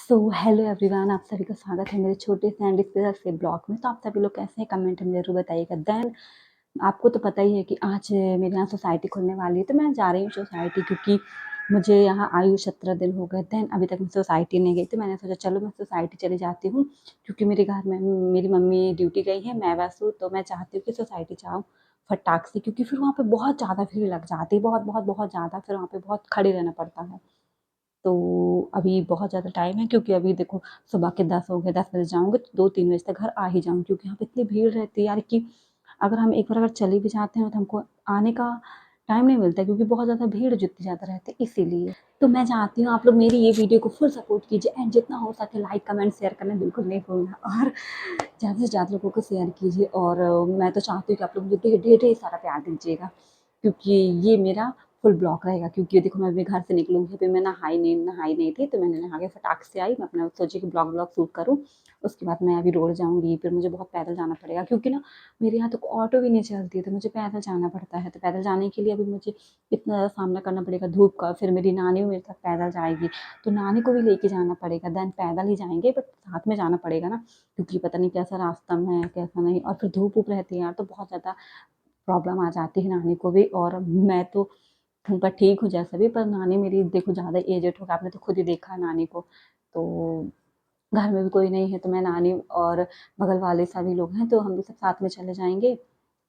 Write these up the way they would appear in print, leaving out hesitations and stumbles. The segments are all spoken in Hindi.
सो हेलो एवरीवन, आप सभी का स्वागत है मेरे छोटे से एंड स्पेशल से ब्लॉग में। तो आप सभी लोग कैसे हैं कमेंट में ज़रूर बताइएगा। देन आपको तो पता ही है कि आज मेरे यहाँ सोसाइटी खुलने वाली है, तो मैं जा रही हूँ सोसाइटी क्योंकि मुझे यहाँ आयु 17 दिन हो गए। देन अभी तक मैं सोसाइटी नहीं गई, तो मैंने सोचा चलो मैं सोसाइटी चली जाती हूँ क्योंकि मेरे घर में मेरी मम्मी ड्यूटी गई है, मैं बस हूँ। तो मैं चाहती हूँ कि सोसाइटी जाऊँ फटाक से, क्योंकि फिर वहाँ पे बहुत ज़्यादा भीड़ लग जाती है, बहुत बहुत बहुत ज़्यादा। फिर वहाँ पे बहुत खड़े रहना पड़ता है। तो अभी बहुत ज़्यादा टाइम है क्योंकि अभी देखो सुबह के 10 हो गए, 10 बजे जाऊँगी तो 2-3 बजे तक घर आ ही जाऊँगी, क्योंकि यहाँ पे इतनी भीड़ रहती है यार कि अगर हम एक बार अगर चले भी जाते हैं तो हमको आने का टाइम नहीं मिलता, क्योंकि बहुत ज़्यादा भीड़ जितनी ज़्यादा रहती है इसीलिए। तो मैं चाहती हूँ आप लोग मेरी ये वीडियो को फुल सपोर्ट कीजिए एंड जितना हो सके लाइक कमेंट शेयर करना बिल्कुल नहीं भूलना, और ज़्यादा से ज़्यादा लोगों को शेयर कीजिए। और मैं तो चाहती हूँ कि आप लोग मुझे ढेर ढेर ढेर सारा प्यार दीजिएगा, क्योंकि ये मेरा फुल ब्लॉक रहेगा। क्योंकि देखो मैं अभी घर से निकलूँगी, अभी मैं नहाई नहीं थी, तो मैंने नहा के फटाक से आई। मैं अपना सोची कि ब्लॉग शूट करूँ, उसके बाद मैं अभी रोड जाऊँगी। फिर मुझे बहुत पैदल जाना पड़ेगा क्योंकि ना मेरे यहाँ तो ऑटो भी नहीं चलती है, तो मुझे पैदल जाना पड़ता है। तो पैदल जाने के लिए अभी मुझे इतना ज़्यादा सामना करना पड़ेगा धूप का। फिर मेरी नानी भी मेरे साथ पैदल जाएगी, तो नानी को भी लेके जाना पड़ेगा। देन पैदल ही जाएँगे, बट साथ में जाना पड़ेगा ना, क्योंकि पता नहीं कैसा रास्ता में है कैसा नहीं। और फिर धूप वूप रहती है यार, तो बहुत ज़्यादा प्रॉब्लम आ जाती है नानी को भी। और मैं तो हूँ पर ठीक हूँ जैसा भी, पर नानी मेरी देखो ज़्यादा एजेड हो गया, आपने तो खुद ही देखा है नानी को। तो घर में भी कोई नहीं है, तो मैं नानी और बगल वाले सभी लोग हैं, तो हम भी सब साथ में चले जाएँगे।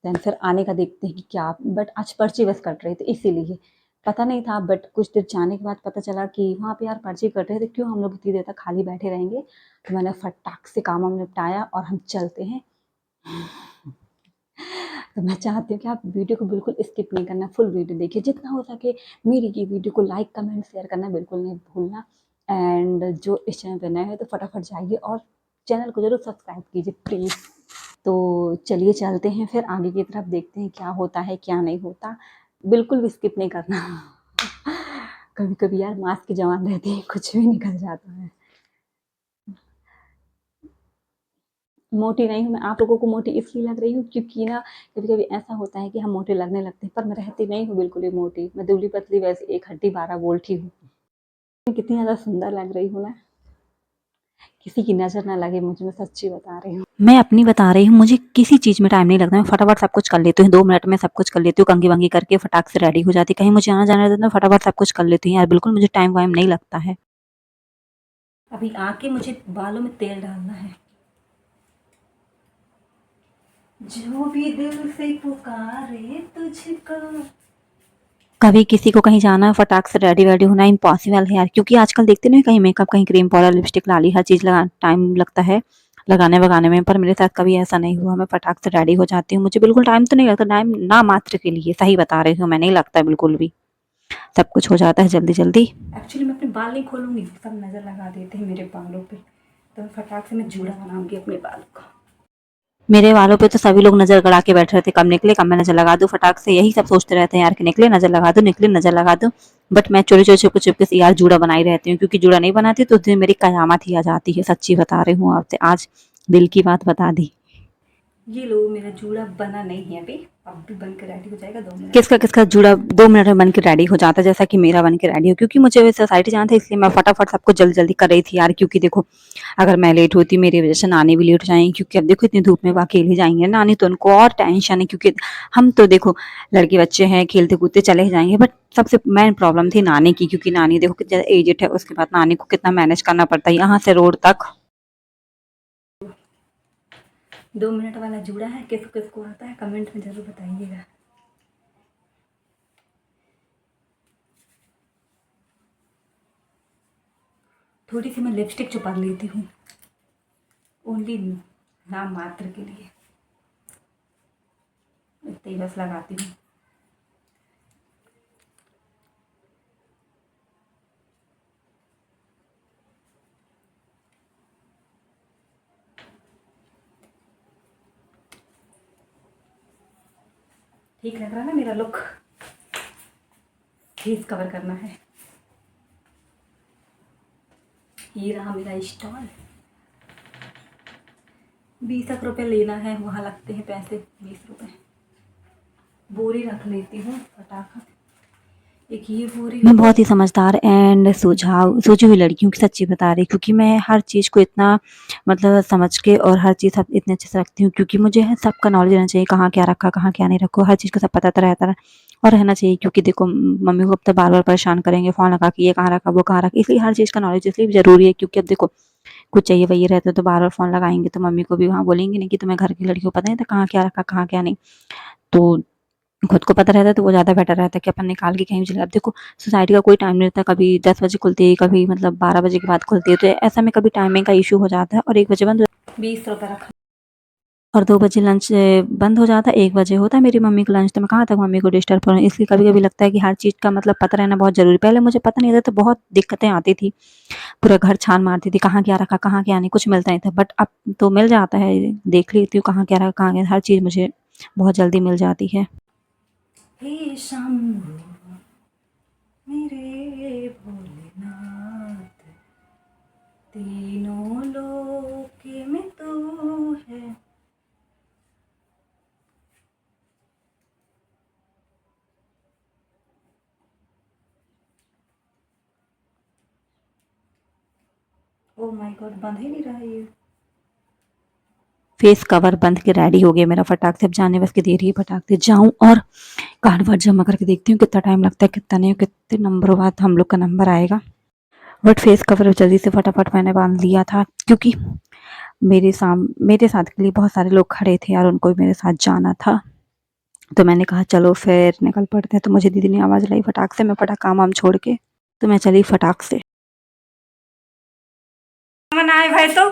देन फिर आने का देखते हैं कि क्या, बट आज पर्ची बस कट रही थी इसीलिए। पता नहीं था, बट कुछ देर जाने के बाद पता चला कि वहाँ पे यार पर्ची कट रही थी, क्यों हम लोग इतनी देर तक खाली बैठे रहेंगे। तो मैंने फटाक से काम वाम निपटाया और हम चलते हैं। तो मैं चाहती हूँ कि आप वीडियो को बिल्कुल स्किप नहीं करना, फुल वीडियो देखिए जितना हो सके। मेरी ये वीडियो को लाइक कमेंट शेयर करना बिल्कुल नहीं भूलना। एंड जो इस चैनल पे नए हैं तो फटाफट जाइए और चैनल को ज़रूर सब्सक्राइब कीजिए प्लीज़। तो चलिए चलते हैं, फिर आगे की तरफ देखते हैं क्या होता है क्या नहीं होता। बिल्कुल भी स्किप नहीं करना। कभी कभी यार मास्क की जवान रहती है, कुछ भी निकल जाता है। मोटी नहीं हूँ मैं, आप लोगों को मोटी इसलिए लग रही हूँ क्योंकि ना कभी-कभी ऐसा होता है कि हम मोटे लगने लगते हैं, पर मैं रहती नहीं हूँ बिल्कुल भी मोटी। मैं दुबली-पतली वैसे एक हड्डी 12 वोल्ट ही हूँ। कितनी ज़्यादा सुंदर लग रही हूँ ना, किसी की नज़र ना लगे मुझे, मैं सच्ची बता रही हूँ। मैं अपनी बता रही हूँ, मुझे किसी चीज़ में टाइम नहीं लगता, मैं फटाफट सब कुछ कर लेती हूँ, 2 मिनट में सब कुछ कर लेती हूँ, कंघी-वंघी करके फटाक से रेडी हो जाती हूँ। कहीं मुझे आना-जाना रहता है तो फटाफट सब कुछ कर लेती हूँ यार, बिल्कुल मुझे टाइम वाइम नहीं लगता है। अभी आके मुझे बालों में तेल डालना है। जो भी दिल से पुकारे तुझको। कभी किसी को कहीं जाना है फटाक से रेडी वेडी होना इम्पॉसिबल है यार, क्योंकि आजकल देखते नहीं कहीं मेकअप, कहीं क्रीम पाउडर लिपस्टिक लाली हर चीज़ लगा टाइम लगता है लगाने वगाने में। पर मेरे साथ कभी ऐसा नहीं हुआ, मैं फटाक से रेडी हो जाती हूँ, मुझे बिल्कुल टाइम तो नहीं लगता, टाइम ना मात्र के लिए सही बता रही हूँ मैं, नहीं लगता बिल्कुल भी, सब कुछ हो जाता है जल्दी जल्दी। एक्चुअली मैं अपने बाल नहीं खोलूंगी, सब नज़र लगा देते हैं मेरे बालों पे, तो फटाक से मैं जूड़ा बनाऊंगी अपने बालों का। मेरे वालों पे तो सभी लोग नज़र गड़ा के बैठ रहे थे, कब निकले कब मैं नज़र लगा दूँ फटाक से, यही सब सोचते रहते हैं यार कि निकले नज़र लगा दूँ, निकले नज़र लगा दूँ। बट मैं चोरी चोरी चुपके चुपके से यार जूड़ा बनाई रहती हूँ, क्योंकि जूड़ा नहीं बनाती तो उस दिन मेरी कयामत ही आ जाती है, सच्ची बता रही हूँ आपसे, आज दिल की बात बता दी। ये लो मेरा जूड़ा बना नहीं है अभी, अब भी बन के रेडी हो जाएगा 2 मिनट। किसका किसका जूड़ा 2 मिनट में बन के रेडी हो जाता है, जैसा कि मेरा बन के रेडी हो, क्योंकि मुझे सोसाइटी जाना था इसलिए मैं फटाफट सबको जल्दी जल्दी कर रही थी यार। क्योंकि देखो अगर मैं लेट होती मेरी वजह से नानी भी लेट हो जाएंगी, क्योंकि अब देखो इतनी धूप में वो अकेले जाएंगे नानी, तो उनको और टेंशन है, क्योंकि हम तो देखो लड़के बच्चे हैं खेलते कूदते चले ही जाएंगे, बट सबसे मेन प्रॉब्लम थी नानी की, क्योंकि नानी देखो कितना एजेड है, उसके बाद नानी को कितना मैनेज करना पड़ता है यहाँ से रोड तक। 2 मिनट वाला जूड़ा है, किस किसको आता है कमेंट में जरूर बताइएगा। थोड़ी सी मैं लिपस्टिक छुपा लेती हूँ, ओनली नाम मात्र के लिए, इतने ही बस लगाती हूँ। ठीक लग रहा है ना मेरा लुक, फेस कवर करना है। ये रहा मेरा स्टॉल, 20 रुपये लेना है, वहाँ लगते हैं पैसे 20 रुपये। बोरी रख लेती हूँ फटाफट, एक ये पूरी मैं बहुत ही समझदार एंड सोची हुई लड़की हूँ कि सच्ची बता रही, क्योंकि मैं हर चीज़ को इतना मतलब समझ के और हर चीज़ सब इतने अच्छे से रखती हूँ, क्योंकि मुझे है सबका नॉलेज रहना चाहिए, कहाँ क्या रखा कहाँ क्या नहीं रखो, हर चीज़ का सब पता तो रहता है और रहना चाहिए। क्योंकि देखो मम्मी को अब तो बार बार परेशान करेंगे फ़ोन लगा के, ये कहाँ रखा वो कहाँ रखा, इसलिए हर चीज़ का नॉलेज इसलिए ज़रूरी है। क्योंकि अब देखो कुछ चाहिए वही रहता है तो बार बार फ़ोन लगाएंगे तो मम्मी को भी वहाँ बोलेंगे नहीं कि तुम्हें घर की लड़की को पता नहीं था कहाँ क्या रखा कहाँ क्या नहीं। तो खुद को पता रहता है तो वो ज़्यादा बेटर रहता है कि अपन निकाल के कहीं भी चले। अब देखो सोसाइटी का कोई टाइम नहीं रहता, कभी 10 बजे खुलती है, कभी मतलब 12 बजे के बाद खुलती है, तो ऐसा में कभी टाइमिंग का इशू हो जाता है और 1 बजे बंद हो 20 रुपये रखा और 2 बजे लंच बंद हो जाता है, 1 बजे होता है मेरी मम्मी का लंच, तो मैं कहाँ तक मम्मी को डिस्टर्ब करूँ। इसलिए कभी-कभी लगता है कि हर चीज़ का मतलब पता रहना बहुत ज़रूरी है। पहले मुझे पता नहीं था तो बहुत दिक्कतें आती थी, पूरा घर छान मारती थी, कहाँ क्या रखा, कहाँ क्या नहीं, कुछ मिलता नहीं था। बट अब तो मिल जाता है, देख लेती हूँ कहाँ क्या रखा, कहाँ क्या, हर चीज़ मुझे बहुत जल्दी मिल जाती है। हे शंभू मेरे भोलेनाथ, तीनों लोक में तू है। ओ माय गॉड, बंद ही नहीं रहा ये। फेस कवर बंद के रेडी हो गया मेरा फटाक से। अब जाने बस की देरी है, फटाक से जाऊं और कार्ड वर्ड जमा करके देखती हूँ कितना टाइम लगता है कितना नहीं, कितने नंबरों बाद हम लोग का नंबर आएगा। बट फेस कवर जल्दी से फटाफट मैंने बांध लिया था, क्योंकि मेरे साथ के लिए बहुत सारे लोग खड़े थे और उनको भी मेरे साथ जाना था। तो मैंने कहा चलो फिर निकल पड़ते हैं। तो मुझे दीदी ने आवाज़ लाई फटाक से, मैं फटाक काम वाम छोड़ के तो मैं चली फटाक से। आए भाई तो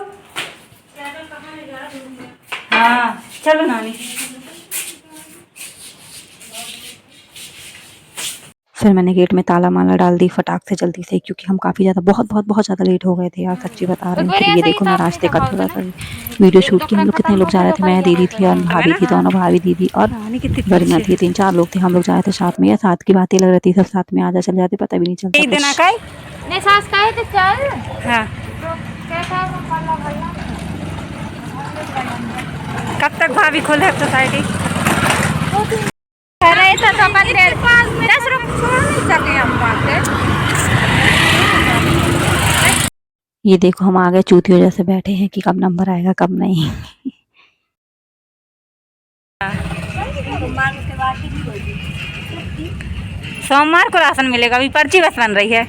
हाँ चलो नानी। फिर मैंने गेट में ताला माला डाल दी फटाक से जल्दी से, क्योंकि हम काफ़ी ज़्यादा बहुत ज़्यादा लेट हो गए थे यार, सच्ची बता रही हूँ। फिर ये देखो मैं रास्ते का थोड़ा सा वीडियो शूट की। हम लोग कितने लोग जा रहे थे, मैं दीदी थी और भाभी थी, दोनों भाभी दीदी और गरिमा थी, 3-4 लोग थे। हम लोग जा रहे थे साथ में, या साथ की बातें लग रही थी, सब साथ में आजा चल जाते पता भी नहीं चलता कुछ। कब तक भाभी खोले सोसाइटी? ये देखो हम आ गए, चूती वजह से बैठे हैं कि कब नंबर आएगा कब नहीं। सोमवार को राशन मिलेगा, अभी पर्ची बस बन रही है।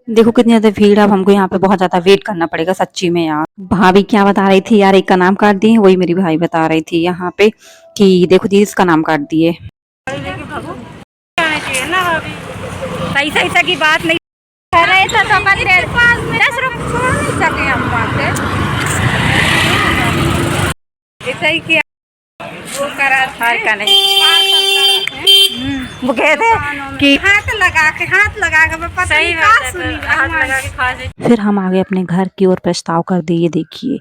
देखो कितनी ज्यादा भीड़, अब हमको यहाँ पे बहुत ज्यादा वेट करना पड़ेगा सच्ची में यार। भाभी क्या बता रही थी यार, एक का नाम काट दिए, वही मेरी भाई बता रही थी यहाँ पे कि देखो दीदी इसका नाम काट दिए। सही सही की बात नहीं कर रहे थे तो 10 रुपये हम ऐसा ही किया वो करा का नहीं। वो कहते कि हाथ लगा के सही बात। फिर हम आगे अपने घर की ओर प्रस्ताव कर दिए। ये देखिए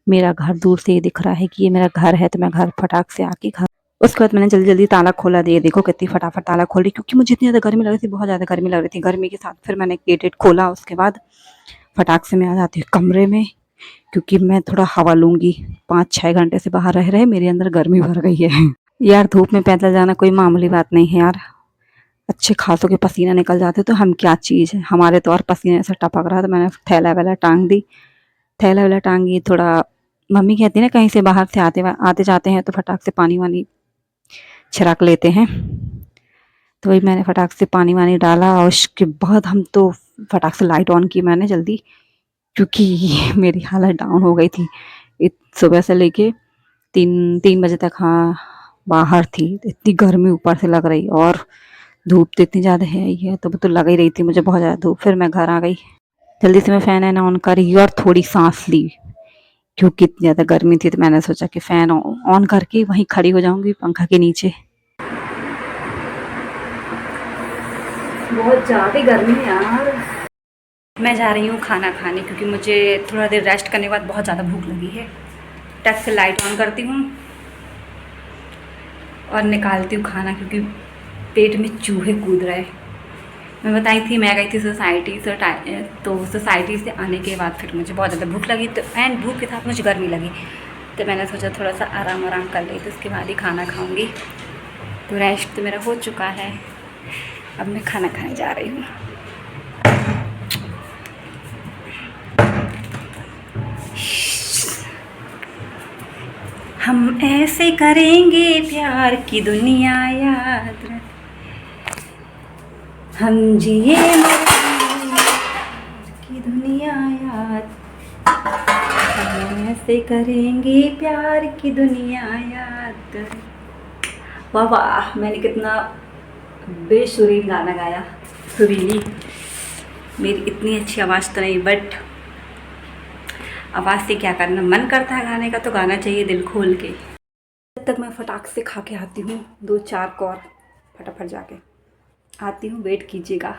मेरा घर दूर से ये दिख रहा है कि ये मेरा घर है, तो मैं घर फटाक से आके घर। उसके बाद मैंने जल्दी जल्दी ताला खोला दिए, देखो कितनी फटाफट ताला खोली, क्योंकि मुझे इतनी ज़्यादा गर्मी लग रही थी, बहुत ज़्यादा गर्मी लग रही थी। गर्मी के साथ फिर मैंने गेट खोला, उसके बाद फटाक से मैं आ जाती हूँ कमरे में, क्योंकि मैं थोड़ा हवा लूँगी। 5-6 घंटे से बाहर रह रहे मेरे अंदर गर्मी भर गई है। यार धूप में पैदल जाना कोई मामूली बात नहीं है यार, अच्छे खासों के पसीना निकल जाते तो हम क्या चीज़ है, हमारे तो और पसीने से टपक रहा था। मैंने थैला वैला टांग दी, थैला वैला टांगी। थोड़ा मम्मी कहती है ना कहीं से बाहर से आते जाते हैं तो फटाक से पानी वानी छिड़क लेते हैं, तो वही मैंने फटाक से पानी वानी डाला और उसके बाद हम तो फटाक से लाइट ऑन की मैंने जल्दी, क्योंकि मेरी हालत डाउन हो गई थी। सुबह से लेके 3 बजे तक हाँ बाहर थी, इतनी गर्मी ऊपर से लग रही और धूप तो इतनी ज़्यादा है ही है, तो लग ही रही थी मुझे बहुत ज़्यादा धूप। फिर मैं घर आ गई, जल्दी से मैं फ़ैन वैन ऑन करी और थोड़ी सांस ली, क्योंकि इतनी ज़्यादा गर्मी थी। तो मैंने सोचा कि फ़ैन ऑन करके वहीं खड़ी हो जाऊंगी पंखा के नीचे। बहुत ज़्यादा गर्मी है यार। मैं जा रही हूँ खाना खाने, क्योंकि मुझे थोड़ा देर रेस्ट करने के बाद बहुत ज़्यादा भूख लगी है। टच से लाइट ऑन करती हूँ और निकालती हूँ खाना, क्योंकि पेट में चूहे कूद रहे। मैं बताई थी मैं गई थी सोसाइटी से, तो सोसाइटी से आने के बाद फिर मुझे बहुत ज़्यादा भूख लगी, तो एंड भूख के साथ मुझे गर्मी लगी। तो मैंने सोचा थोड़ा सा आराम आराम कर ली, तो उसके बाद ही खाना खाऊंगी। तो रेस्ट तो मेरा हो चुका है, अब मैं खाना खाने जा रही हूँ। हम ऐसे करेंगे प्यार की दुनिया याद रख, हम जिए मरेंगे की दुनिया याद, हम ऐसे करेंगे प्यार की दुनिया याद कर। वाह वाह, मैंने कितना बेसुरीन गाना गाया। सुरीली, मेरी इतनी अच्छी आवाज़ तो नहीं, बट आवाज़ से क्या करना, मन करता है गाने का तो गाना चाहिए दिल खोल के। जब तक मैं फटाक से खा के आती हूँ 2-4 कौर, फटाफट जाके आती हूँ, वेट कीजिएगा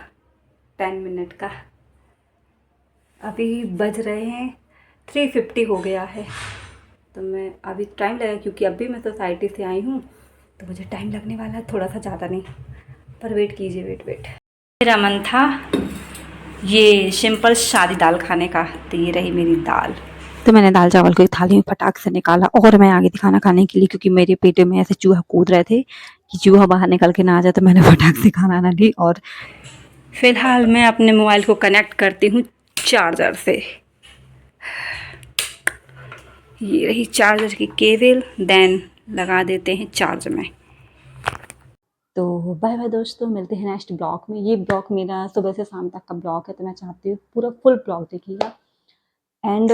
10 मिनट का। अभी बज रहे हैं 3:50 हो गया है, तो मैं अभी टाइम लगा क्योंकि अभी मैं सोसाइटी से आई हूँ, तो मुझे टाइम लगने वाला है, थोड़ा सा ज़्यादा नहीं, पर वेट कीजिए, वेट। मेरा मन था ये सिंपल सादी दाल खाने का, तो ये रही मेरी दाल। तो मैंने दाल चावल को एक थाली में फटाक से निकाला और मैं आगे थी खाना खाने के लिए, क्योंकि मेरे पेट में ऐसे चूहा कूद रहे थे कि चूहा बाहर निकल के ना आ जाए, तो मैंने फटाक से खाना ना ली। और फिलहाल मैं अपने मोबाइल को कनेक्ट करती हूँ चार्जर से। ये रही चार्जर की केबल, देन लगा देते हैं चार्ज में। तो बाय बाय दोस्तों, मिलते हैं नेक्स्ट ब्लॉग में। ये ब्लॉग मेरा सुबह से शाम तक का ब्लॉग है, तो मैं चाहती हूँ पूरा फुल ब्लॉग देखिएगा। एंड